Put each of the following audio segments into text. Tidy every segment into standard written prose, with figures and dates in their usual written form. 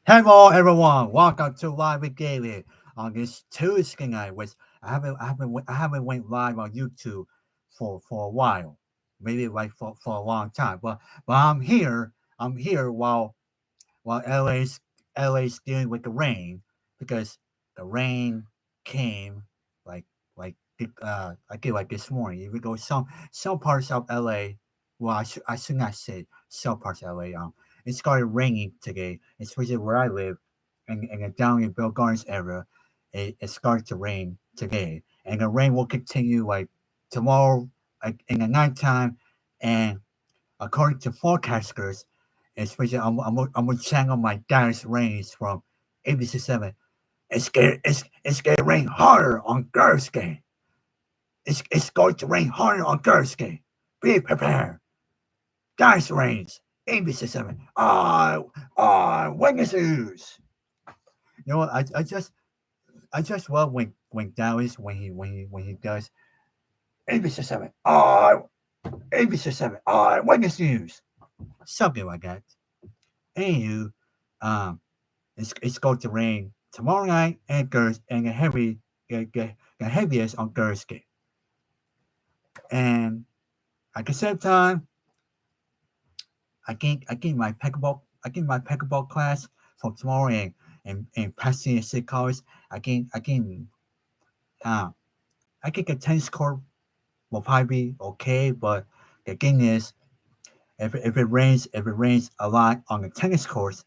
Hello, everyone. Welcome to Live with David on this Tuesday night. Which I haven't went live on YouTube for a while, maybe like for a long time. But I'm here. I'm here while LA's dealing with the rain because the rain came like like this morning. Even though some parts of LA, well, I should not say some parts of LA. It started raining today, especially where I live, in the down in Bill Gardens area. It started to rain today, and the rain will continue like tomorrow, like in the nighttime, and according to forecasters, especially I'm gonna channel my dad's rains from ABC7. It's gonna rain harder on Thursday. It's going to rain harder on Thursday. Be prepared. Dad's rains. ABC7. Witnesses. You know what? I just love when Dallas when he does ABC7. ABC7. Witness news. Something like that. Anywho, um, it's going to rain tomorrow night and Thursday, and the heaviest on Thursday. And at the same time, I get my pickleball class for tomorrow and Pasadena City College. Uh, I think a tennis court will probably be okay, but the thing is, if it rains a lot on the tennis courts,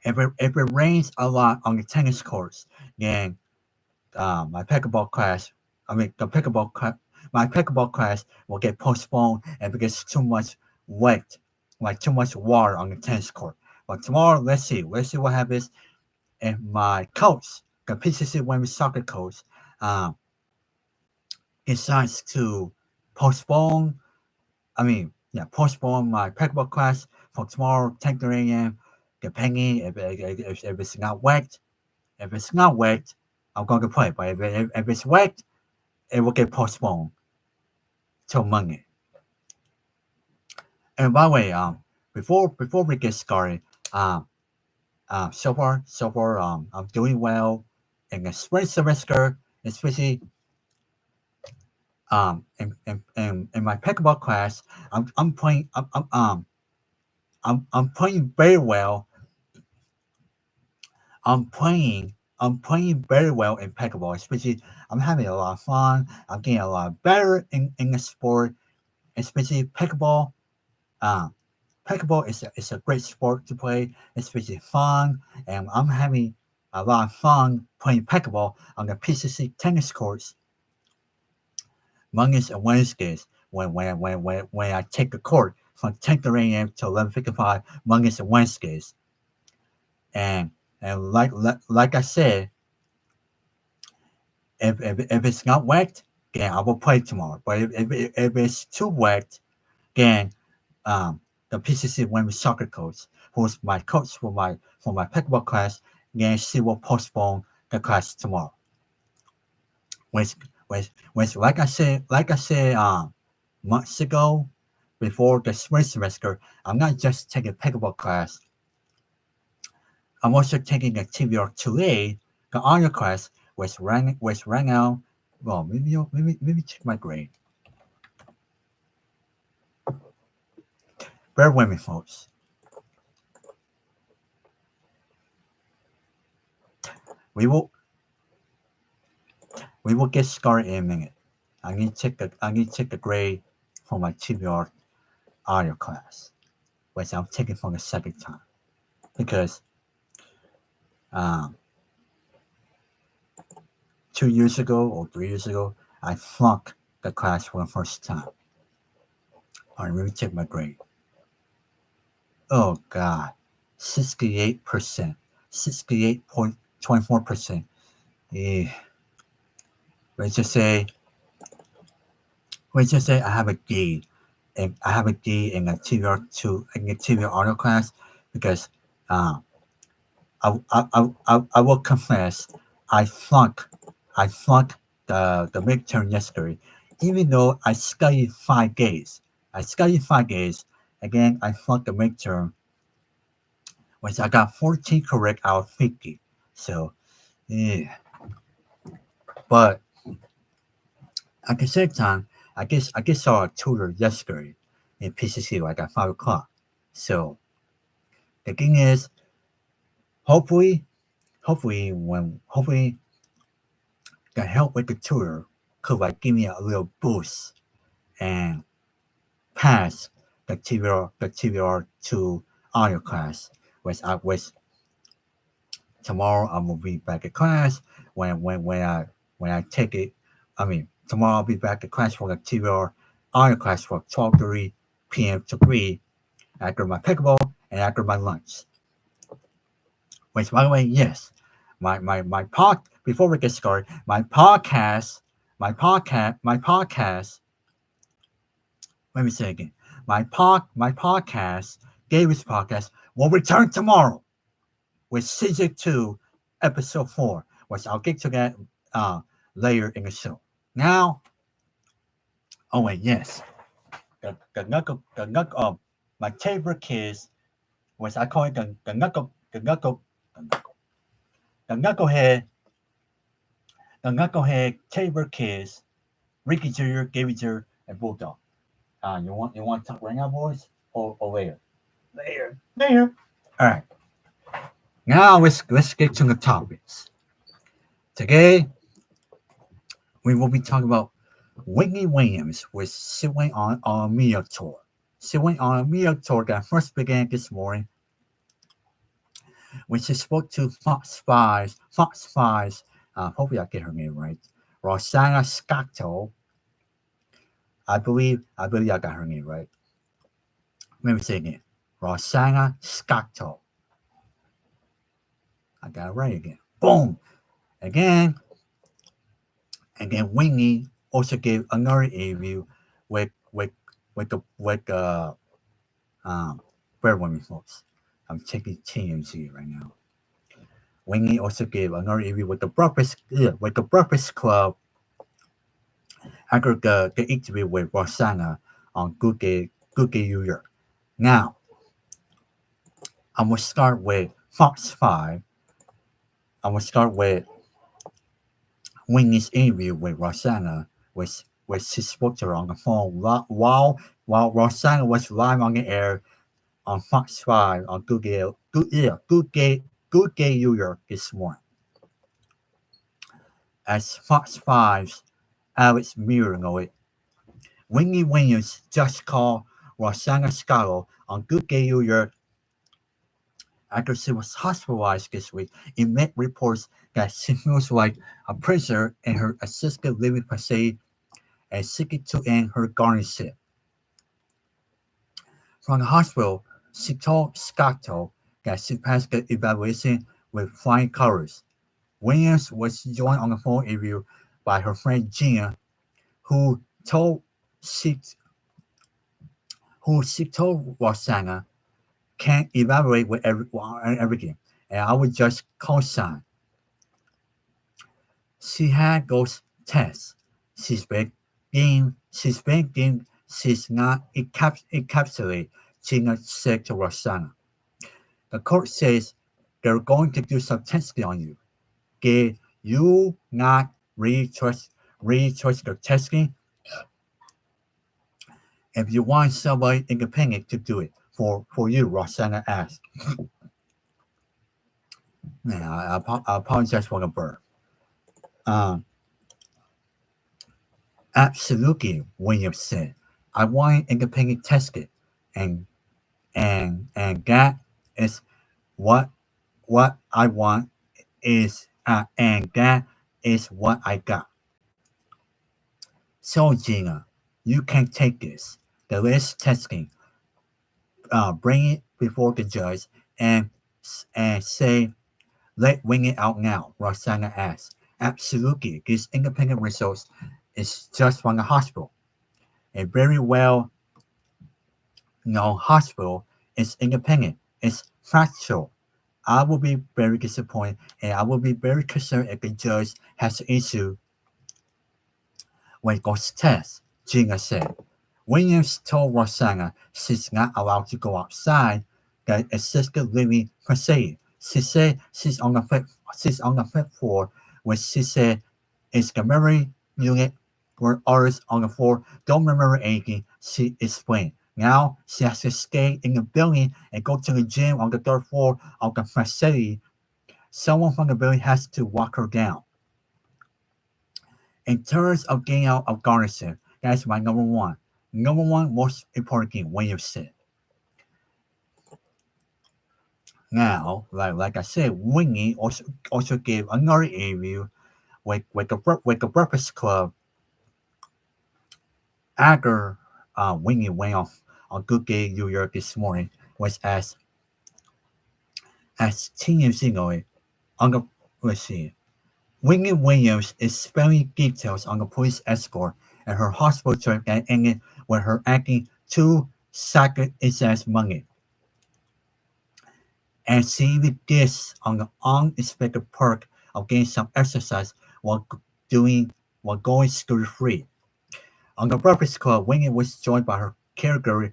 if it rains a lot on the tennis courts, then my pickleball class, I mean the pickleball class, my pickleball class will get postponed if it gets too much wet, like too much water on the tennis court. But tomorrow, let's see what happens. If my coach, the PCC women's soccer coach, um, decides to postpone, postpone my pickleball class for tomorrow, 10:30 a.m. Depending if it's not wet. If it's not wet, I'm going to play. But if it's wet, it will get postponed till Monday. And by the way, before we get started, um, so far, I'm doing well in the spring semester, especially in my pickleball class. I'm playing I'm playing very well. I'm playing very well in pickleball, especially I'm having a lot of fun. I'm getting a lot better in the sport, especially pickleball. Um, Pickleball is a great sport to play. It's really fun, and I'm having a lot of fun playing pickleball on the PCC tennis courts Mondays and Wednesdays when I take the court from 10:30 a.m. to 11:55 Mondays and Wednesdays. And like I said, if it's not wet, then I will play tomorrow. But if it's too wet, then um, the PCC women's soccer coach, who's my coach for my pickleball class, then she will postpone the class tomorrow. Which which like I said months ago, before the spring semester, I'm not just taking pickleball class. I'm also taking a TVR 2A, the honor class, which right now. Well, maybe check my grade. Bear with me, folks. We will we will get started in a minute. I need to check the grade for my TBR audio class, which I'm taking for the second time because um, 2 years ago or 3 years ago I flunked the class for the first time. All right, let me check my grade. Oh God, 68%, 68.24%. Yeah, let's just say I have a D, and I have a D in the TBR2 in the TBR audio class because uh, I will confess I flunked the midterm yesterday, Even though I studied 5 days. Again, I thought the midterm, which I got 14 correct out of 50. So, yeah. But at the same time, I just saw a tutor yesterday in PCC like at 5 o'clock. So the thing is, hopefully, hopefully the help with the tutor could like give me a little boost and pass the TVR to audio class, which tomorrow I will be back at class when I take it. I mean, tomorrow I'll be back at class for the TVR audio class for 12:30 p.m. to 3 after my pickleball and after my lunch. Which, by the way, yes, my before we get started, my podcast. Let me say again, my podcast, David's podcast, will return tomorrow with season 2, episode 4, which I'll get to that uh, later in the show. Now, oh wait, yes, my favorite kids, which I call it the knucklehead, the knucklehead Tabor kids, Ricky Jr., Gavy Jr., and Bulldog. You want to talk right now, boys, or later? Later. All right. Now let's get to the topics. Today we will be talking about Wendy Williams, which she went on a media tour. She went on a media tour that first began this morning when she spoke to Fox 5's, hopefully I get her name right, Rosanna Scotto. I believe I got her name right. Let me say it again. Rosanna Scotto. I got it right again. Boom. Again, Winnie also gave another interview with with with bear with me, folks. I'm checking TMZ right now. Winnie also gave another interview with the Breakfast Club after the interview with Rosanna on Good Gay New York. Now, I'm gonna start with Fox 5. I'm gonna start with Winnie's interview with Rosanna, which she spoke to her on the phone while Rosanna was live on the air on Fox 5 on Good Gay New York this morning. As Fox 5's Alex Muir noted, Wendy Williams just called Rosanna Scotto on Good Gay New York after she was hospitalized this week. It met reports that she feels like a prisoner in her assisted living facility and seeking to end her guardianship. From the hospital, she told Scotto that she passed the evaluation with flying colors. Williams was joined on the phone interview by her friend Gina, who told she told Rosanna can't evaluate with everything, and I would just co-sign. She had those tests. She's not encapsulated. Gina said to Rosanna. The court says they're going to do some testing on you. Did you not really trust the testing? If you want somebody independent to do it for you, Rosanna asked. Man, I apologize for the burp. Um, Absolutely, Williams said. I want independent tested, and that is what I want and that is what I got. So Gina, you can take this. The list testing, bring it before the judge and say let wing it out now. Rosanna asked. Absolutely, these independent results is just from the hospital. A very well known hospital is independent. It's factual. I will be very disappointed and I will be very concerned if the judge has to issue When goes test, Gina said. Williams told Rosanna she's not allowed to go outside. The assistant living facility. She said she's on the fifth floor. When she said it's the memory unit where others on the floor don't remember anything. She explained. Now she has to stay in the building and go to the gym on the third floor of the facility. Someone from the building has to walk her down. In terms of getting out of Garrison, that's my number one. Number one most important thing when you sit. Now, like I said, Winnie also gave another interview with the Breakfast Club after Winnie went off on Good Day New York this morning. Was as TMZ know it on the let's see. Wendy Williams is spelling details on the police escort and her hospital trip that ended with her acting too sacrifice money. And she even this on the unexpected perk of getting some exercise while doing while going scot free. On the Breakfast Club, Wendy was joined by her caregiver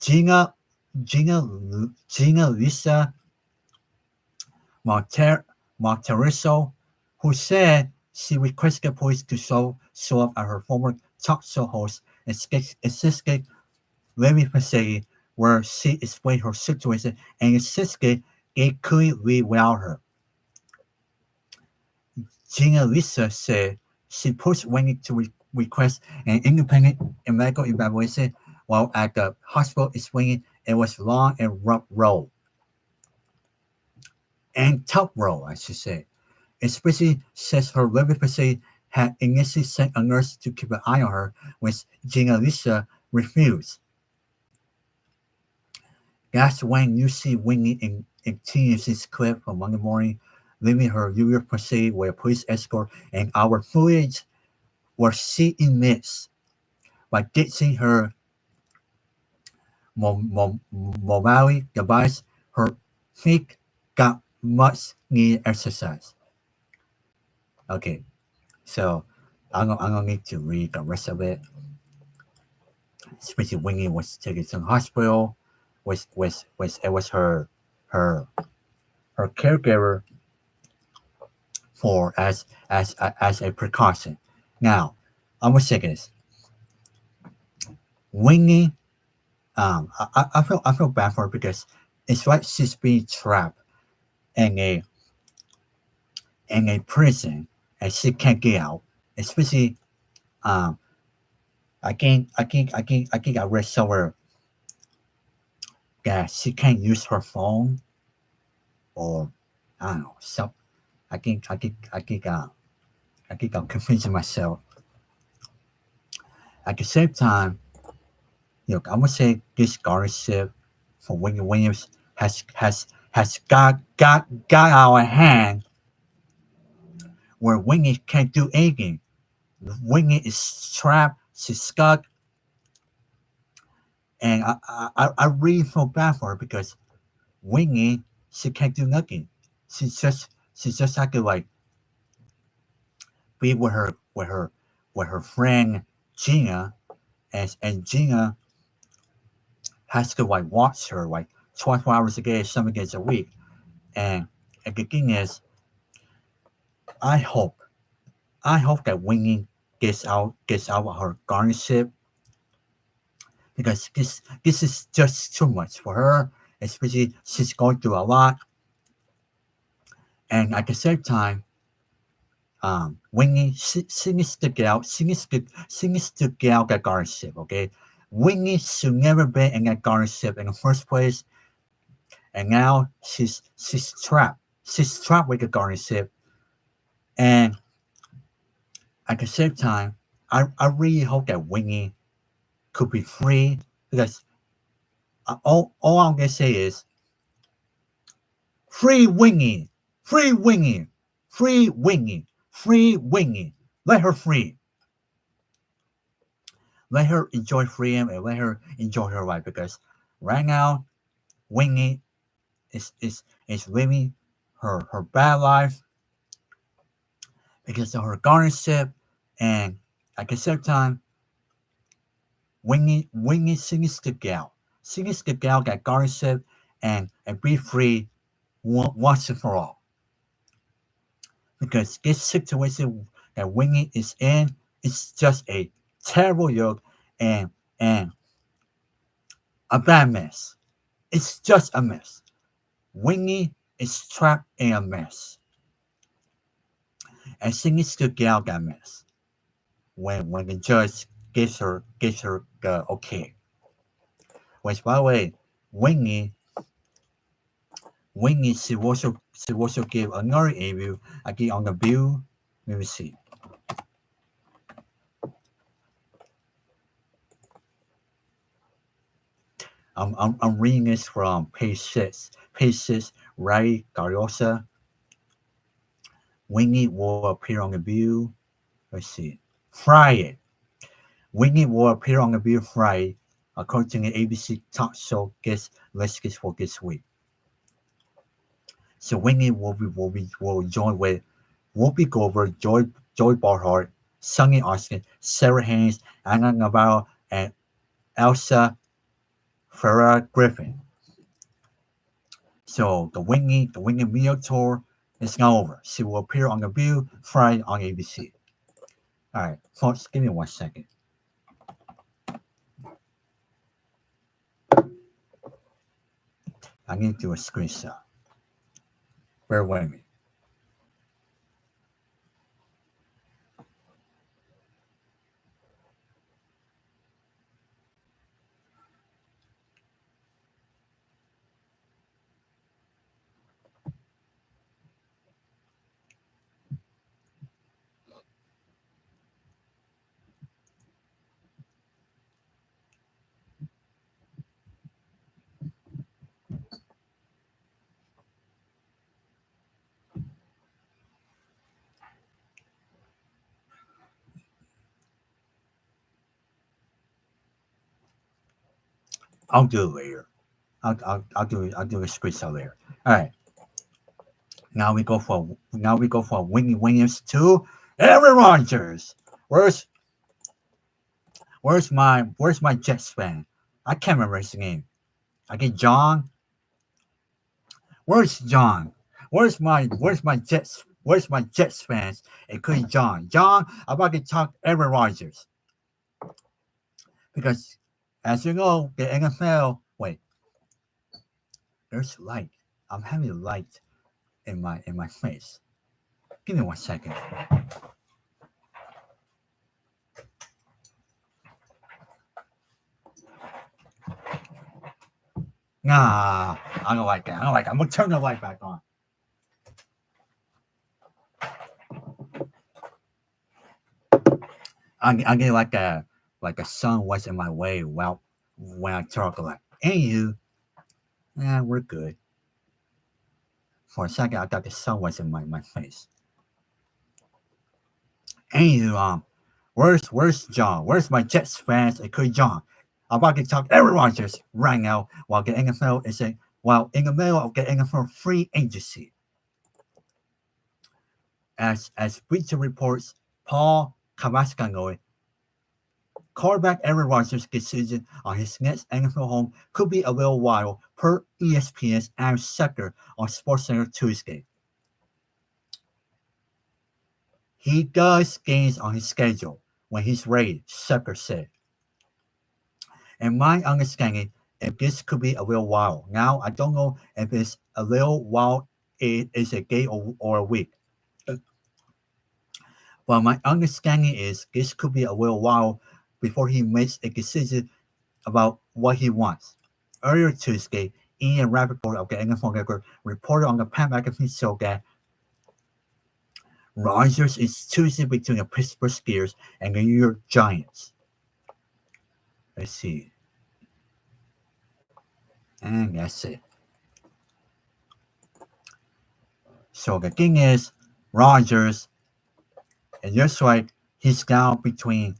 Gina Gina Gina Lisa Monter, Monteriso, who said she requested police to show up at her former talk show host and assisted living facility where she explained her situation and insisted they couldn't leave without her. Gina Lisa said she pushed Wendy to request an independent medical evaluation while at the hospital explaining it was long and rough road and tough road, I should say. Especially since her living facility had initially sent a nurse to keep an eye on her, which Gina Lisa refused. That's when you see Winnie in TNC's clip from Monday morning leaving her New York facility with a police escort and our footage where she admits by ditching her mobile device, her feet got much needed exercise. Okay, so I'm gonna need to read the rest of it. Especially Winnie was taken to the hospital. Was it was her her caregiver for as a precaution. Now, I'm gonna say this. Winnie, I feel bad for her because it's like she's being trapped in a prison and she can't get out. Especially um I read somewhere that she can't use her phone or I don't know. So I think I'm confusing myself. At the same time, I'm gonna say this scholarship for Wendy Williams has got our hand where Winnie can't do anything. Winnie is trapped, she's stuck, and I really feel bad for her because Winnie she can't do nothing. She's just had to like be with her friend Gina, and Gina has to like watch her like 24 hours a day, 7 days a week. And, and the thing is, I hope I hope that Winnie gets out of her guardianship because this is just too much for her. Especially she's going through a lot, and at the same time, Winnie she needs to get out. She needs to get out that guardianship. Okay, Winnie should never been in that guardianship in the first place, and now she's trapped. She's trapped with the guardianship, and at the same time, I really hope that Winnie could be free because all I'm gonna say is free Winnie, free Winnie, free Winnie, free Winnie. Let her free. Let her enjoy freedom and let her enjoy her life because right now Winnie is living her bad life because of her guardianship And at the same time, Wingy singing the gal got gossip and be free once and for all. Because this situation that Wingy is in is just a terrible yoke and and a bad mess. It's just a mess. Wingy is trapped in a mess. And singing the gal got mess. When the judge gives her the okay. Which by the way, Wingy Wingy she also gave another review again on the view. Let me see. I'm reading this from page 6. Page 6, Ray Gariosa. Wingy will appear on the view. Let's see. Friday. Wingy will appear on the view Friday, according to the ABC talk show guest list for this week. So Wingy will join with Whoopi Goldberg, Joy Barhart, Sonny Austin, Sarah Haynes, Anna Navarro, and Elsa Ferrer Griffin. So the Wingy Meal Tour is now over. She will appear on The View Friday on ABC. All right, folks, give me 1 second. I need to do a screenshot. Bear with me. I'll do it later. I'll do a screenshot later. All right. Now we go for Wingy Williams to Aaron Rodgers. Where's my Jets fan? I can't remember his name. I get John. Where's John? Where's my Jets fans? Including John. John, I'm about to talk Aaron Rodgers. Because as you know, the NFL there's light. I'm having light in my face. Give me 1 second. Nah, I don't like that. I'm gonna turn the light back on. I'm getting like a sun was in my way while when I talk like, hey you, yeah, we're good. For a second, I thought the sun was in my face. Hey you, where's John? Where's my Jets fans? Including John. I'm about to talk Aaron Rodgers right now while the NFL is while in the middle of the NFL free agency. As Bleacher reports, Paul Kavaskanoi, quarterback Aaron Rodgers' decision on his next NFL home could be a little while, per ESPN's Aaron Sucker on SportsCenter Tuesday. He does games on his schedule when he's ready, Sucker said. And my understanding, if this could be a little while. Now, I don't know if it's a little while, it is a day or a week. But my understanding is this could be a little while before he makes a decision about what he wants. Earlier Tuesday, Ian Rappaport of the NFL Network reported on the Pat McAfee show that Rodgers is choosing between the Pittsburgh Steelers and the New York Giants. Let's see. And that's it. So the thing is, Rodgers, and just like he's now between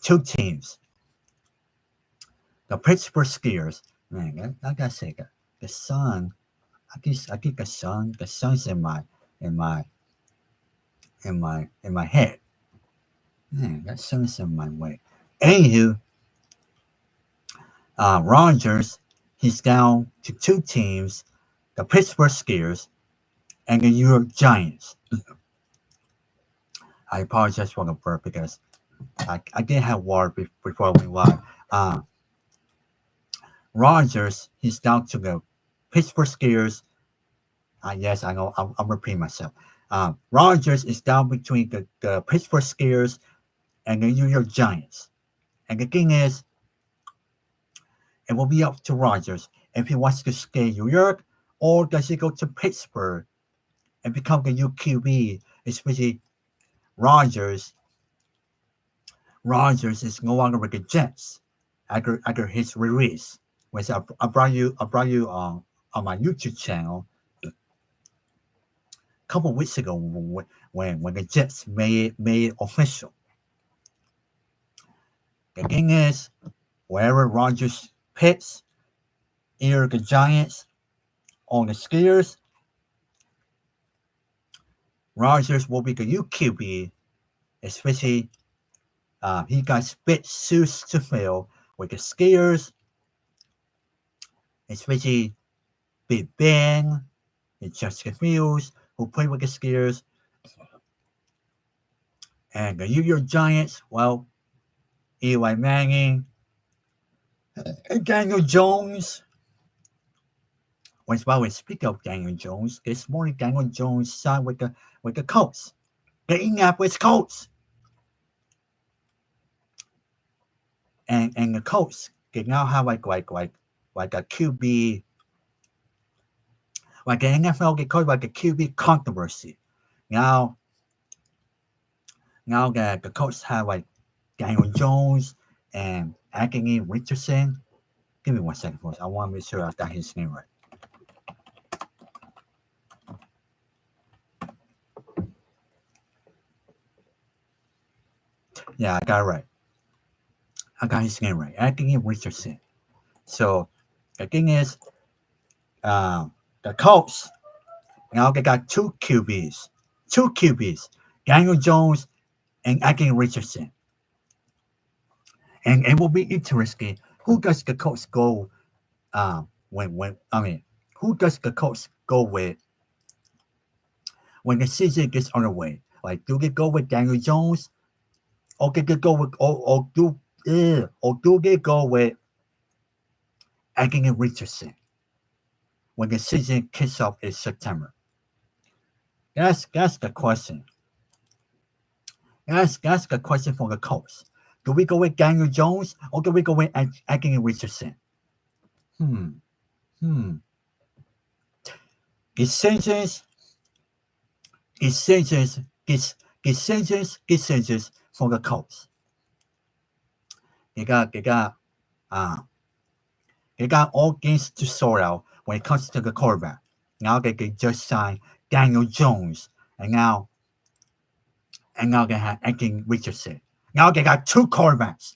two teams. The Pittsburgh Steelers, man, I gotta say the sun. I think the sun's in my head. Man, that sounds in my way. Anywho, Rodgers, he's down to two teams, the Pittsburgh Steelers and the New York Giants. I apologize for the burp because I didn't have water before we went live. Uh, Rodgers, he's down to the Pittsburgh Steelers. Yes, I know, I'm repeating myself. Rodgers is down between the Pittsburgh Steelers and the New York Giants. And the thing is, it will be up to Rodgers if he wants to stay in New York or does he go to Pittsburgh and become the new QB, especially Rodgers. Rodgers is no longer with the Jets after his release. Which I brought you on my YouTube channel a couple of weeks ago when the Jets made it official. The thing is, wherever Rodgers picks, either the Giants or the Steelers, Rodgers will be the new QB, especially he got split shoes to fill with the Steelers, especially Big Ben and Justin Fields, who played with the Steelers, and the New York Giants, well, Eli Manning, and Daniel Jones. While we speak of Daniel Jones, this morning Daniel Jones signed with the Colts, the Indianapolis Colts. And the Colts, they now have like a QB, like the NFL, they call it like a QB controversy. Now that the Colts have like Daniel Jones and Anthony Richardson. Give me 1 second, folks. I want to make sure I got his name right. Yeah, I got it right. I got his name right. Anthony Richardson. So the thing is, the Colts now they got two QBs, Daniel Jones and Anthony Richardson, and it will be interesting. Who does the Colts go? Who does the Colts go with when the season gets underway? Like, do they go with Daniel Jones, or do they go with do they go with Anthony Richardson when the season kicks off in September? That's the question. That's the question for the Colts. Do we go with Daniel Jones or do we go with Anthony Richardson? Decisions for the Colts. They got all games to sort out when it comes to the quarterback. Now they just signed Daniel Jones, and now they have Anthony Richardson. Now they got two quarterbacks.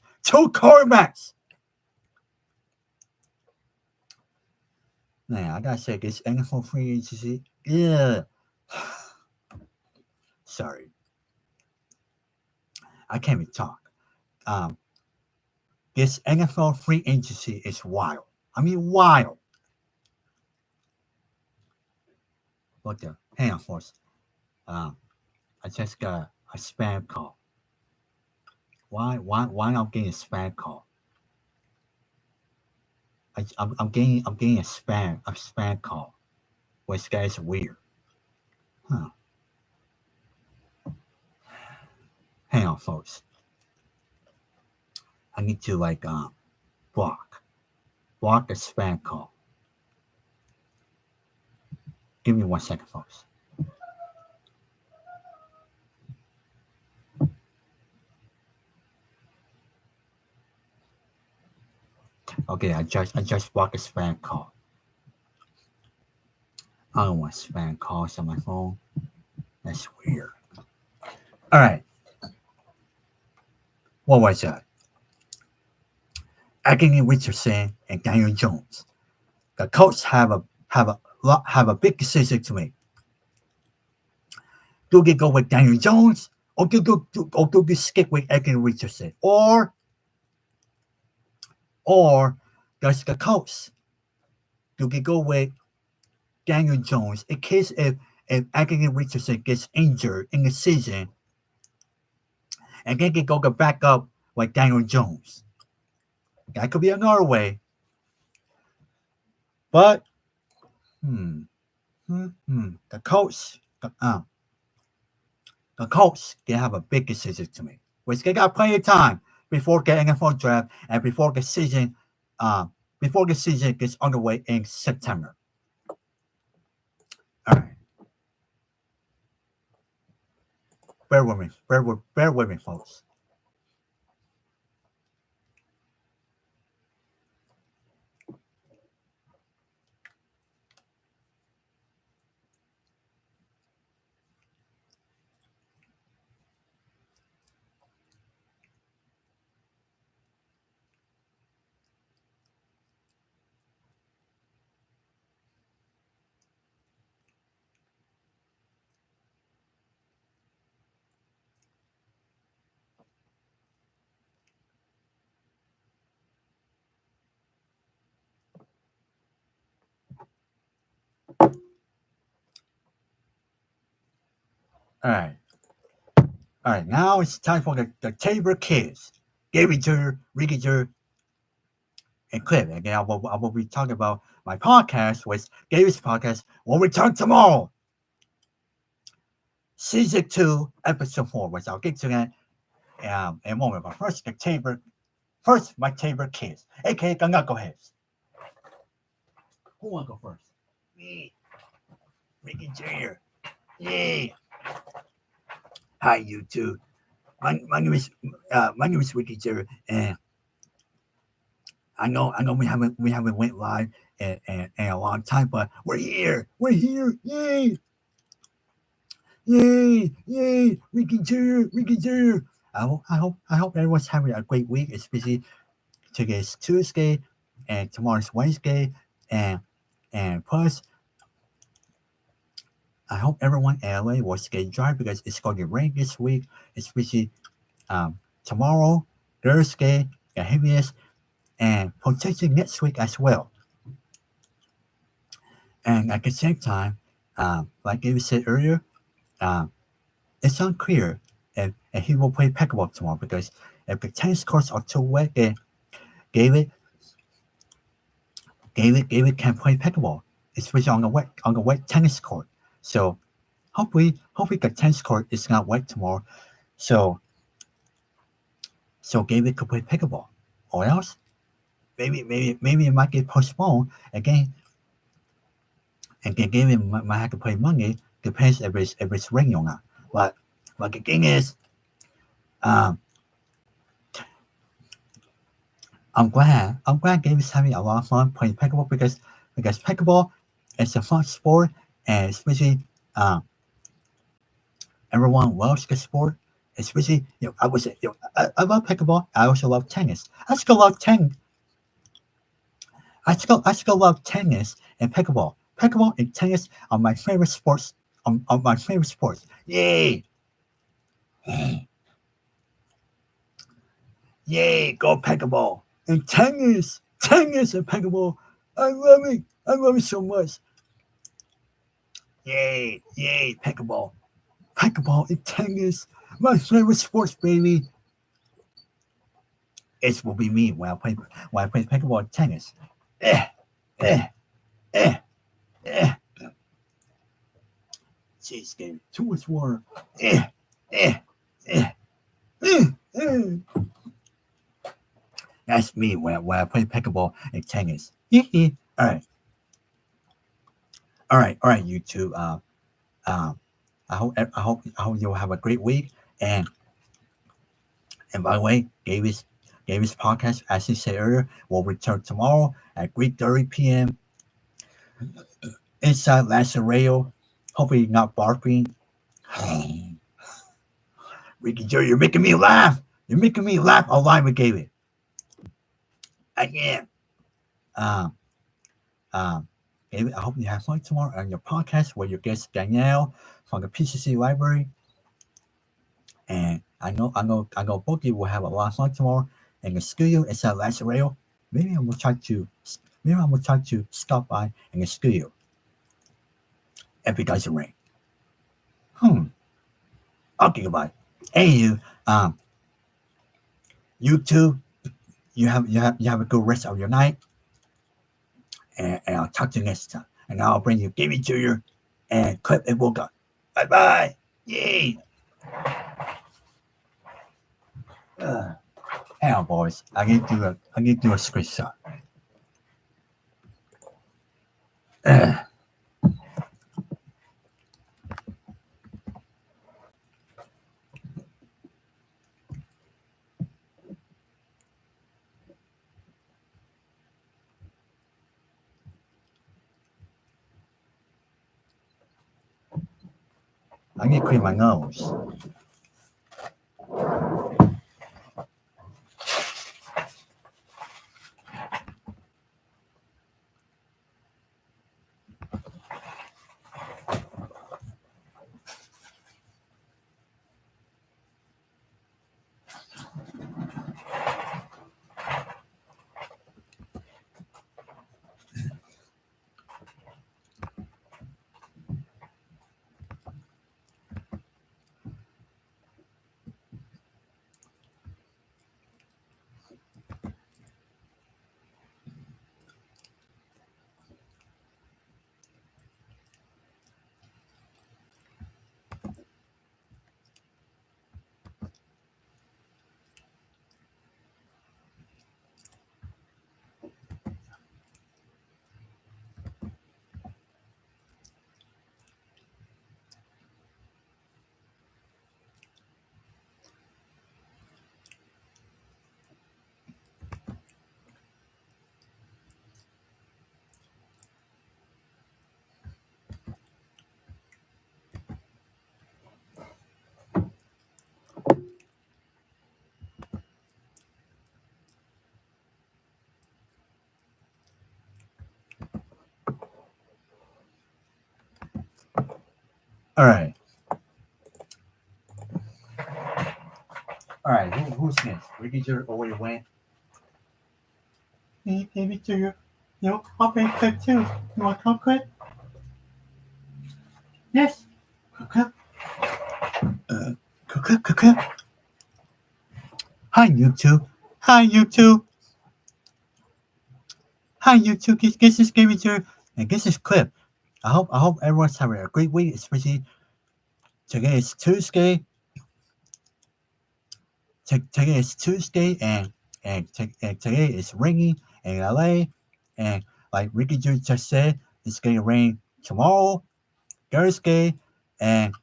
Man, I gotta say this NFL free agency. Yeah. Sorry, I can't even talk. This NFL free agency is wild. I mean, wild. Look there. Hang on, folks. I just got a spam call. Why I'm getting a spam call? I'm getting a spam call. Which guy's weird. Huh. Hang on, folks. I need to block the spam call. Give me 1 second, folks. Okay, I just blocked a spam call. I don't want spam calls on my phone. That's weird. All right. What was that? Anthony Richardson and Daniel Jones. The Colts have a big decision to make. Do they go with Daniel Jones do you skip with Adrian Richardson, or does the Colts do you go with Daniel Jones in case if Adrian Richardson gets injured in the season, and then they go back up with Daniel Jones? That could be another way. But hmm, the Colts they have a big decision to make, which they got plenty of time before the NFL draft and uh, before the season gets underway in September. All right, bear with me, folks. All right, all right. Now it's time for the Tabor Kids, Gary Jer, Ricky Jer, and Cliff. Again, I will be talking about my podcast, with Gary's podcast. Will return tomorrow, season 2, episode 4, which I'll get to that in a moment. But first my Tabor Kids, aka the Knuckleheads. Who want to go first? Me, Ricky Jr. Yay! Hi, YouTube. My name is Ricky Jr. And I know we haven't went live in a long time, but we're here. We're here. Yay! Yay! Yay! Ricky Jr. Ricky Jr. I hope everyone's having a great week, especially today's Tuesday and tomorrow's Wednesday, and plus I hope everyone in LA will stay dry because it's going to rain this week, especially tomorrow, Thursday, the heaviest, and potentially next week as well. And at the same time, like David said earlier, um, it's unclear if he will play pickleball tomorrow because if the tennis courts are too wet, then David can't play pickleball, especially on the wet tennis court. So hopefully the tennis court is not wet tomorrow, so David could play pickleball, or else maybe it might get postponed again, and then David might have to play Monday. Depends if it's raining or not. But the thing is, um, I'm glad David's having a lot of fun playing pickleball because pickleball is a fun sport, and especially everyone loves the sport. Especially, I love pickleball. I also love tennis. I still love tennis and pickleball. Pickleball and tennis are my favorite sports. Are my favorite sports. Yay! Yay! Go pickleball and tennis and pickleball. I love it. I love it so much. Yay! Yay! Pickleball and tennis. My favorite sports, baby. It will be me when I play pickleball and tennis. Eh, eh, eh, eh. Jeez, game. Too much water. Eh, eh, eh, eh, eh. That's me when I play pickleball and tennis. All right, YouTube. I hope you'll have a great week. And by the way, Davis podcast, as he said earlier, will return tomorrow at 3:30 p.m. inside Lancer Radio. Hopefully not barking. Ricky Joe, you're making me laugh. You're making me laugh online with David. Again. David, I hope you have fun tomorrow on your podcast with your guest Danielle from the PCC Library. I know Boogie will have a lot of fun tomorrow in the studio instead of last rail. Maybe I will try to stop by in the studio if it doesn't rain. Hmm. Okay, goodbye. Hey you too. You have a good rest of your night, and I'll talk to you next time. And I'll bring you Give It To You and Clip and Woga. Bye bye. Yay. Uh, Hang on, boys. I need to do a screenshot. Uh, I need to clean my nose. All right. All right. Who's next? Ricky Jer already went. Hey, Give It To You. I'll play Clip too. You want to come, Clip? Yes. Clip. Uh, Clip. Hi, YouTube. Hi, YouTube. Hi, YouTube. This is Give It To You. And this is Clip. I hope everyone's having a great week, especially today is Tuesday. Today is Tuesday, and today is raining in LA, and like Ricky just said, it's going to rain tomorrow, Thursday, and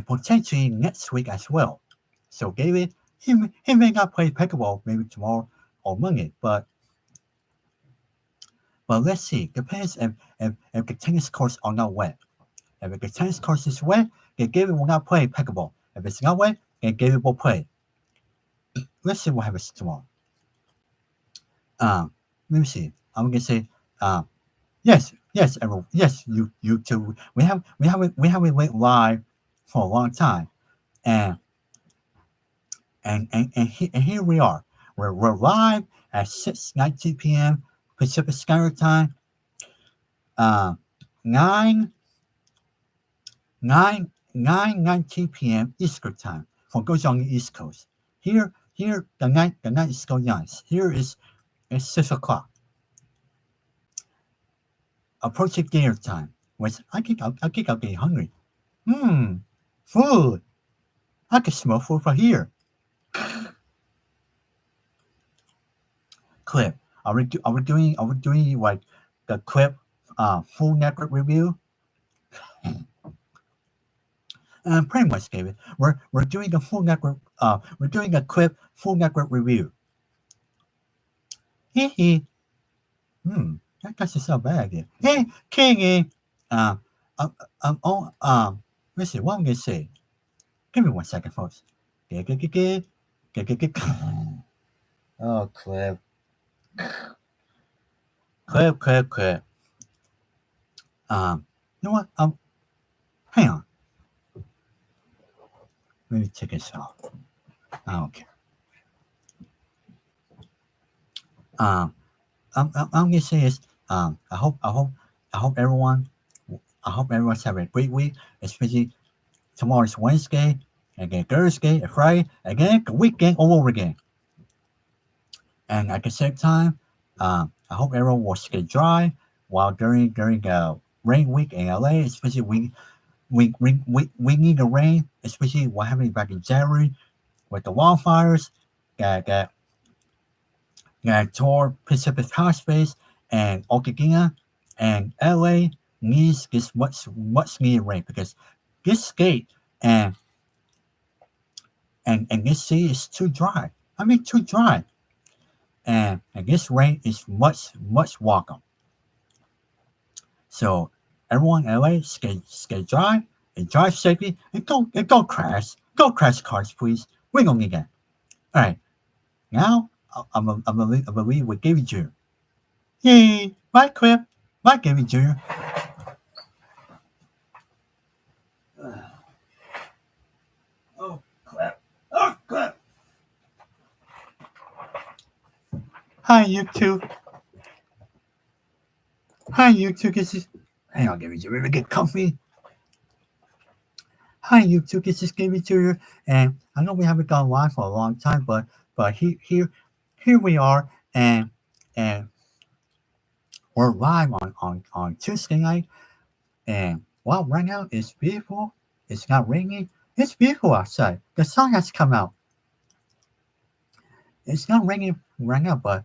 potentially next week as well. So David, he may not play pickleball maybe tomorrow or Monday, but let's see. Depends if the tennis courts are not wet. If the tennis course is wet, then David will not play pickleball. If it's not wet, then David will play. Let's see what happens tomorrow. Let me see. I'm gonna say, yes, everyone, yes, you too. We haven't went live for a long time, and here we are. We're live at 6:19 p.m. Pacific Standard Time, uh, 9 19 p.m. Eastern Time for those on the East Coast. Here the night is going nice. Here is it's 6 o'clock. Approaching dinner time. Which I think I'm getting hungry. Hmm, food. I can smell food from here. Clip. Are we doing like the clip full network review? Pretty much, David. We're doing a full network. We're doing a clip full network review. Hee hee. That doesn't sound bad. Again. Hey, Kingy. Um, oh, let's see. What I'm gonna say. Give me 1 second, folks. Get, get, get, get, get. Oh, clip. You know what? Hang on. Let me take this off. I don't care. Um, I'm gonna say is I hope everyone everyone's having a great week, especially tomorrow is Wednesday, again Thursday, and Friday, again the weekend all over again. And at the same time, I hope everyone will stay dry while during the rain week in LA, especially we need the rain, especially what happened back in January with the wildfires that tore Pacific Palisades and Ocagina, and LA needs this much needed rain because this state and this city is too dry. I mean too dry. And this rain is much welcome. So everyone in LA stay dry and drive safely and don't crash. Don't crash cars, please. We don't need that. All right. Now I'm gonna leave with Gavy Jr. Yay! My clip. My Gavy Jr. Oh crap! Oh crap! Hi YouTube. Hi YouTube. This is. Hang on, Gavy Jr. Let me get comfy. Hi YouTube. This is Gavy Jr. And I know we haven't gone live for a long time, but here we are, and we're live on Tuesday night. And wow, right now it's beautiful. It's not raining. It's beautiful outside. The sun has come out. It's not raining right now, but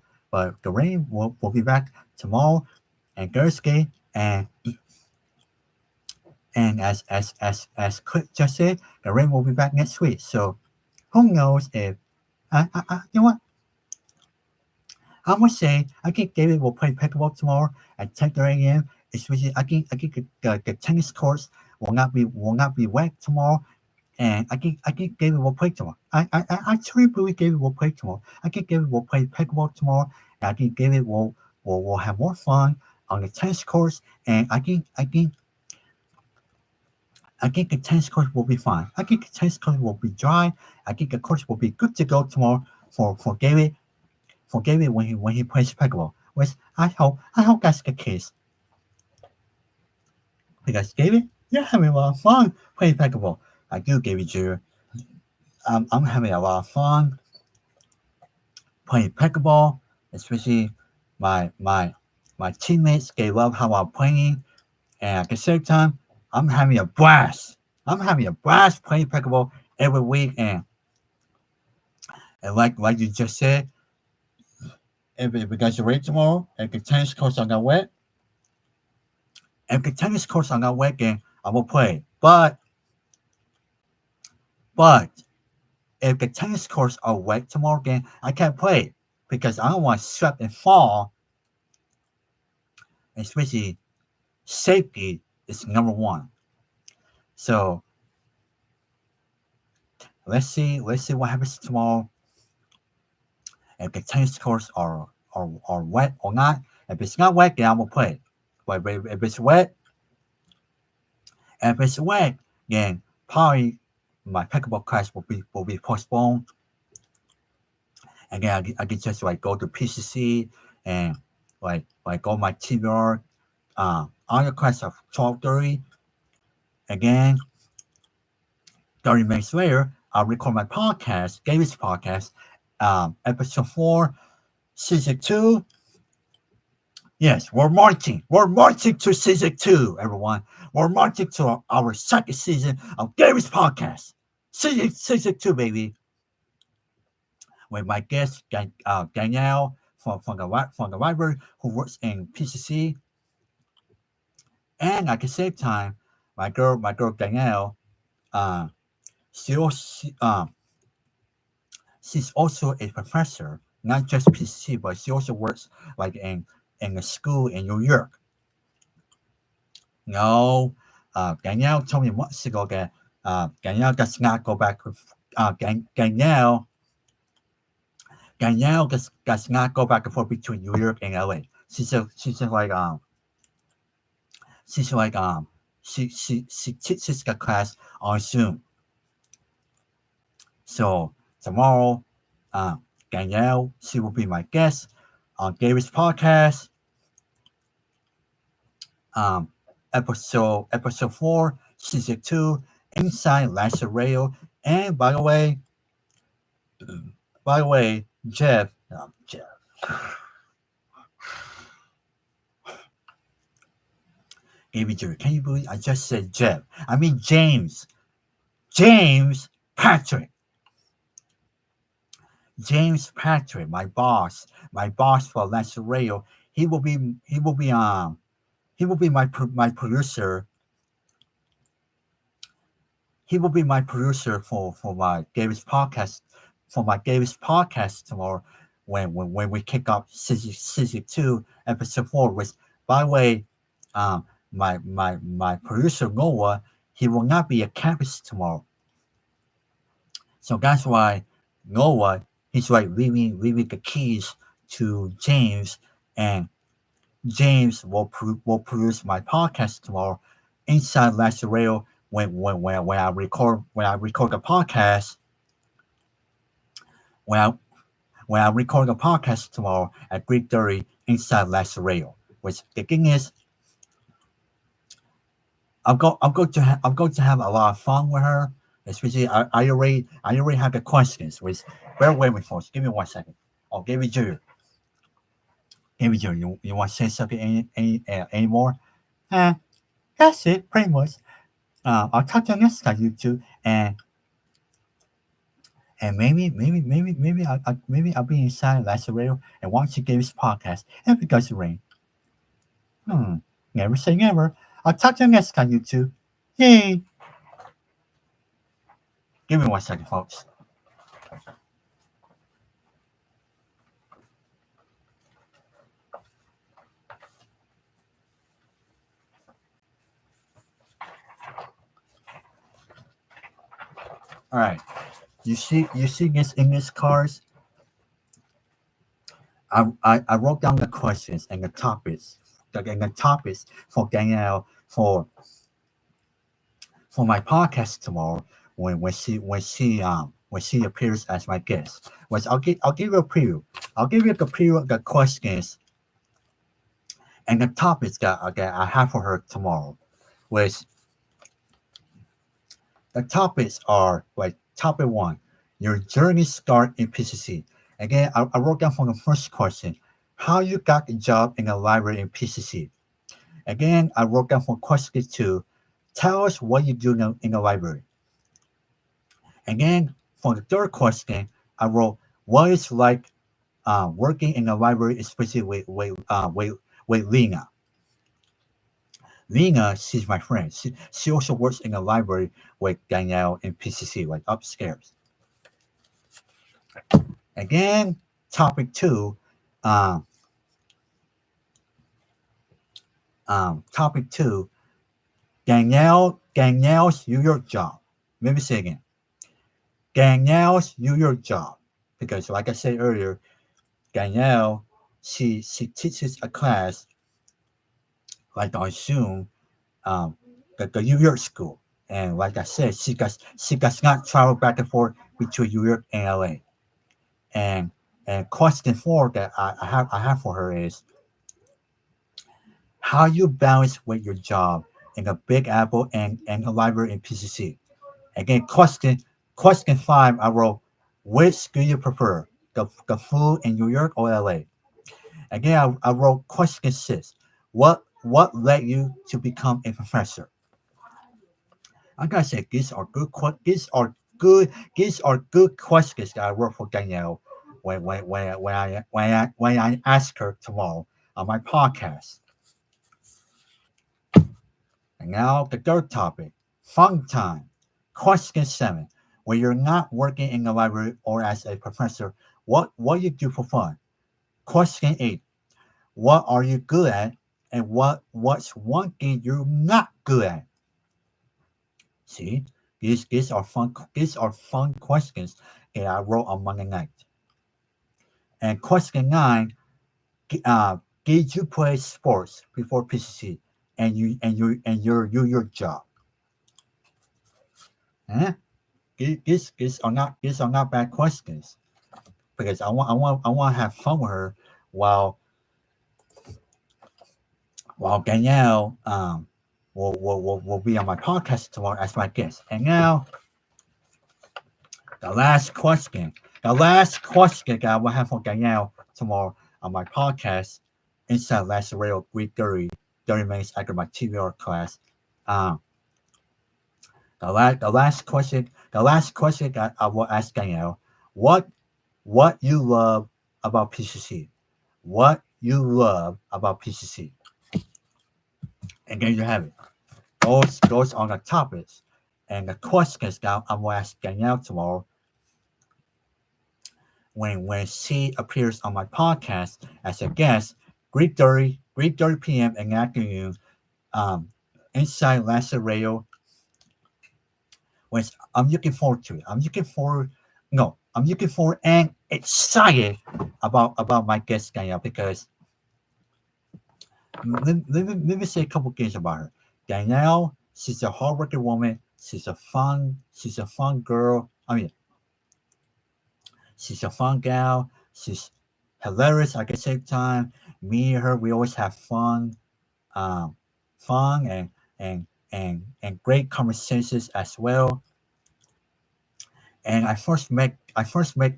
the rain will be back tomorrow and Thursday, and as Cliff just said, the rain will be back next week. So who knows if you know what? I would say I think David will play pickleball tomorrow at 10:30 a.m. Especially I think the tennis courts will not be wet tomorrow, and I think David will play tomorrow. I truly believe David will play tomorrow. I think David will play pickleball tomorrow. And I think David will have more fun on the tennis courts, and I think the tennis court will be fine. I think the tennis court will be dry. I think the course will be good to go tomorrow for David when he plays pickleball. Which I hope that's the case because David, you're having a lot of fun playing pickleball. I do, David Jr. I'm having a lot of fun playing pickleball, especially my my my teammates. They love how I'm playing, and at the same time, I'm having a blast. I'm having a blast playing pickleball every week, and like you just said, if it gets rain tomorrow, and the tennis courts are not wet, if the tennis courts are not wet, then I will play. But if the tennis courts are wet tomorrow, then I can't play because I don't want to slip and fall. Especially safety is number one. So let's see what happens tomorrow. If the tennis courts are wet or not. If it's not wet, then I will play. But if it's wet, then probably my pickleball class will be postponed. And then I can just like go to PCC and like go my TVR on the class of 12:30. Again, 30 minutes later, I'll record my podcast, David's podcast, episode 4, season 2. Yes, we're marching. We're marching to season 2, everyone. We're marching to our second season of David's podcast. Season 2, baby. With my guest, Danielle from the library who works in PCC. And at the same time, my girl Danielle, uh, she also, she's also a professor, not just PC, but she also works like in a school in New York. No, Danielle told me months ago that Danielle does not go back with Danielle does not go back and forth between New York and LA. She's like she teaches the class on Zoom. So tomorrow, uh, Danielle, she will be my guest on Gary's podcast. Um, episode 4, season 2, Inside Lazario. And by the way, Jeff, Amy Jerry, can you believe I just said Jeff? I mean James Patrick, my boss for Lazario. He will be, he will be, he will be my producer. He will be my producer for my Gary's podcast tomorrow when we kick off season 2, episode 4. Which, by the way, um, my producer Noah, he will not be at campus tomorrow, so that's why Noah, he's like leaving the keys to James, and James will produce my podcast tomorrow, Inside Lazario. When I record the podcast, when I when I record the podcast tomorrow at 3:30, Inside Lazario. Which the thing is, I'm going to have a lot of fun with her. Especially, I already have the questions. Which, bear with me, folks. Give me 1 second. Oh, Gabby Joe, you want to say something any more? Uh, that's it, pretty much. I'll talk to you next time, you two, and maybe I'll be inside Lazario and watch the Games podcast if it doesn't rain. Hmm. Never say never. I'll talk to you next time, you two. Yay! Give me 1 second, folks. All right. You see this in these cards. I wrote down the questions and the topics for Danielle for my podcast tomorrow when she appears as my guest. Which I'll give you a preview. I'll give you the preview of the questions and the topics that I have for her tomorrow. Which the topics are like topic 1, your journey start in PCC. Again, I wrote down from the first question, how you got the job in a library in PCC. Again, I wrote down from question 2, tell us what you do in the library. Again, for the third question, I wrote, what is like working in a library, especially with Lena. Lena, she's my friend. She also works in a library with Danielle in PCC, like upstairs. Again, topic 2, um, topic 2, Danielle's New York job. Maybe say again. Danielle's New York job. Because like I said earlier, Danielle, she teaches a class like on Zoom, um, the New York school. And like I said, she does not travel back and forth between New York and LA. And question 4 that I have for her is, how you balance with your job in a Big Apple and a library in PCC. Again, question 5, I wrote, which do you prefer, the food in New York or LA? Again, I wrote question 6, what led you to become a professor? I gotta say, these are good questions that I wrote for Danielle when I ask her tomorrow on my podcast. And now the third topic, fun time. Question 7. When you're not working in the library or as a professor, what you do for fun? Question 8. What are you good at? And what's one thing you're not good at? See, these are fun questions that I wrote on Monday night. And question 9, did you play sports before PCC and your job? Huh? these are not bad questions because I want to have fun with her while Danielle will be on my podcast tomorrow as my guest. And now the last question. The last question that I will have for Danielle tomorrow on my podcast inside Last Radio Greek 30 minutes after my TVR class. Um, the last question that I will ask Danielle, what you love about PCC? What you love about PCC? And there you have it. Those are the topics and the questions that I'm going to ask Danielle tomorrow when she appears on my podcast as a guest, 3:30 p.m. in the afternoon, um, inside Lasso Radio, which I'm looking forward to it. I'm looking forward and excited about my guest Danielle because let me say a couple things about her. Danielle, she's a hardworking woman. She's a fun girl. I mean, she's a fun gal. She's hilarious at the same time. Me and her, we always have um, fun and great conversations as well. And I first met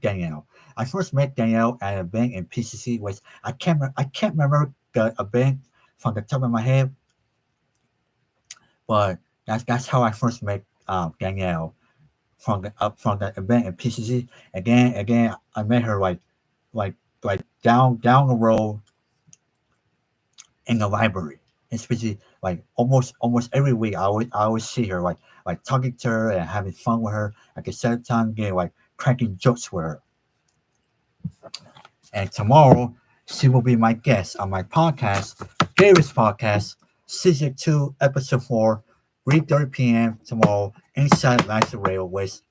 Danielle. I first met Danielle at a bank in PCC, which I can't remember the event from the top of my head, but that's how I first met Danielle from the event in PCC. Again, I met her like down the road in the library, especially like almost every week. I always see her like talking to her and having fun with her. At the same time, getting like cracking jokes with her. And tomorrow, she will be my guest on my podcast, Gary's podcast, season 2, episode 4, 3:30 p.m. tomorrow inside Life Radio with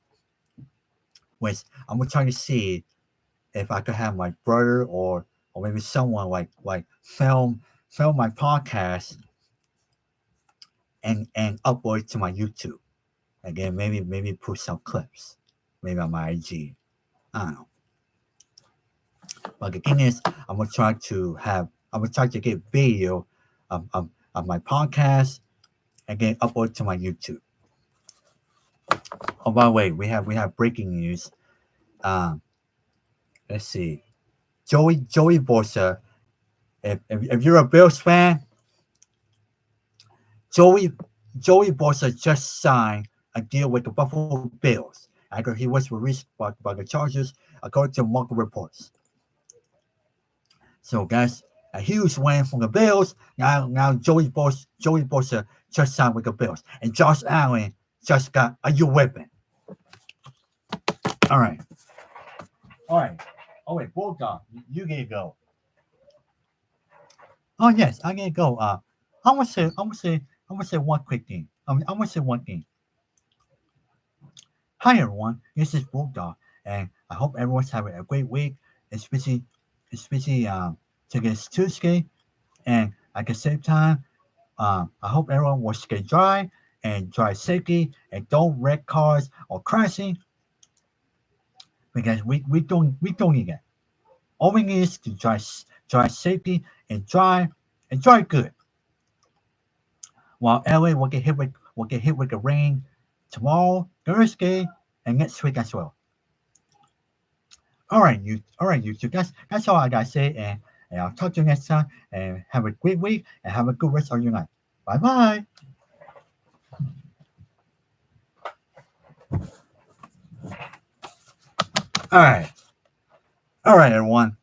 I'm gonna try to see if I could have my brother or maybe someone like film my podcast and upload it to my YouTube. Again, maybe put some clips, maybe on my IG. I don't know. But the thing is, I'm gonna try to get video of my podcast and get upload to my YouTube. Oh, by the way, we have breaking news. Um, let's see, Joey Bosa. If you're a Bills fan, Joey Joey Bosa just signed a deal with the Buffalo Bills after he was released by the Chargers, according to market reports. So, guys, a huge win from the Bills. Now Joey Bosa just signed with the Bills, and Josh Allen just got a new weapon. All right, all right. Oh wait, Bulldog, you get to go. Oh yes, I get to go. I'm gonna say one quick thing. I'm gonna say one thing. Hi everyone, this is Bulldog, and I hope everyone's having a great week, especially today's Tuesday. And at the same time, I hope everyone will stay dry and drive safely and don't wreck cars or crashing because we don't need that. All we need is to drive safety and drive good. While LA will get hit with the rain tomorrow, Thursday, and next week as well. All right, you two. That's all I gotta say, and I'll talk to you next time. And have a great week and have a good rest of your night. Bye bye. All right, all right, everyone.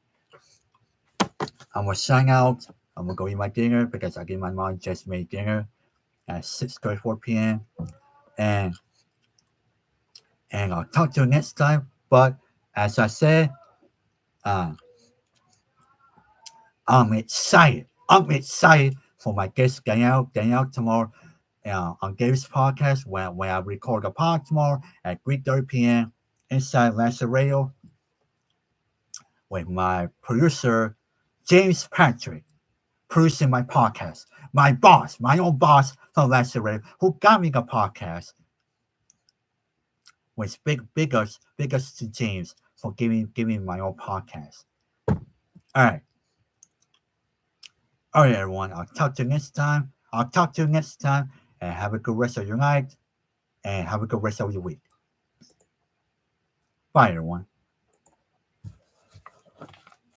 I'm gonna sign out. I'm gonna go eat my dinner because I think my mom just made dinner at 6:34 p.m. and and I'll talk to you next time. But as I said, uh, I'm excited. I'm excited for my guest Danielle tomorrow on Gary's podcast when I record the pod tomorrow at 3:30 p.m. inside Lancer Radio with my producer James Patrick producing my podcast. My boss, my own boss from Lancer Radio, who got me the podcast with biggest to James for giving my own podcast. All right. All right, everyone. I'll talk to you next time. And have a good rest of your night. And have a good rest of your week. Bye, everyone.